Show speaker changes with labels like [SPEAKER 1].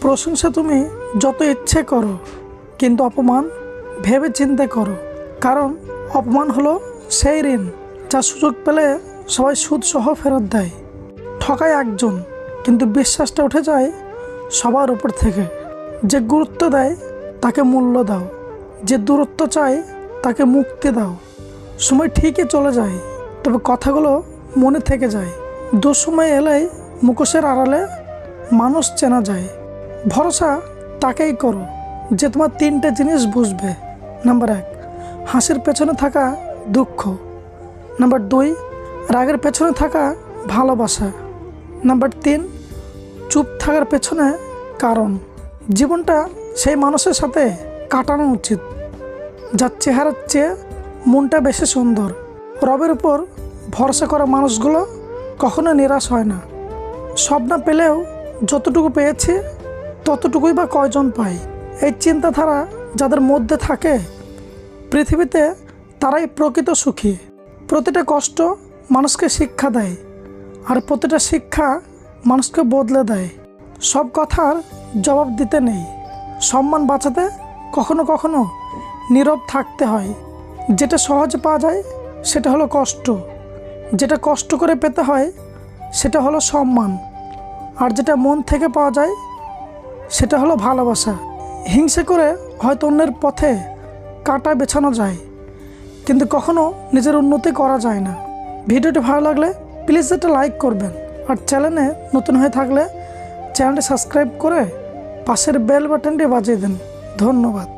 [SPEAKER 1] প্রশংসা তুমি যত ইচ্ছে করো, কিন্তু অপমান ভেবে চিন্তে করো, কারণ অপমান হলো সেই ঋণ যা সুযোগ পেলে সবাই সুদ সহ ফেরত দেয়। ঠকায় একজন, কিন্তু বিশ্বাসটা উঠে যায় সবার উপর থেকে। যে গুরুত্ব দেয় তাকে মূল্য দাও, যে দূরত্ব চায় তাকে মুক্তি দাও। সময় ঠিকই চলে যায়, তবে কথাগুলো মনে থেকে যায়। দুঃসময় এলেই মুখোশের আড়ালে মানুষ চেনা যায়। ভরসা তাকেই করো যে তোমার 3টে জিনিস বুঝবে। নাম্বার 1, হাসির পেছনে থাকা দুঃখ। নাম্বার 2, রাগের পেছনে থাকা ভালোবাসা। নাম্বার 3, চুপ থাকার পেছনে কারণ। জীবনটা সেই মানুষের সাথে কাটানো উচিত যার চেহারার চেয়ে মনটা বেশি সুন্দর। রবের উপর ভরসা করা মানুষগুলো কখনো নিরাশ হয় না। সব না পেলেও যতটুকু পেয়েছি ততটুকুই বা কয়জন পায়। এই চিন্তাধারা যাদের মধ্যে থাকে পৃথিবীতে, তারাই প্রকৃত সুখী। প্রতিটা কষ্ট মানুষকে শিক্ষা দেয়, আর প্রতিটা শিক্ষা মানুষকে বদলে দেয়। সব কথার জবাব দিতে নেই। সম্মান বাঁচাতে কখনো কখনো নীরব থাকতে হয়। যেটা সহজে পাওয়া যায় সেটা হলো কষ্ট, যেটা কষ্ট করে পেতে হয় সেটা হলো সম্মান, আর যেটা মন থেকে পাওয়া যায় সেটা হলো ভালোবাসা। হিংসে করে হয়তো অন্যের পথে কাঁটা বেছানো যায়, কিন্তু কখনো নিজের উন্নতি করা যায় না। ভিডিওটি ভালো লাগলে প্লিজ একটা লাইক করবেন, আর চ্যানেলে নতুন হয়ে থাকলে চ্যানেলটি সাবস্ক্রাইব করে পাশের বেল বাটনটি বাজিয়ে দিন। ধন্যবাদ।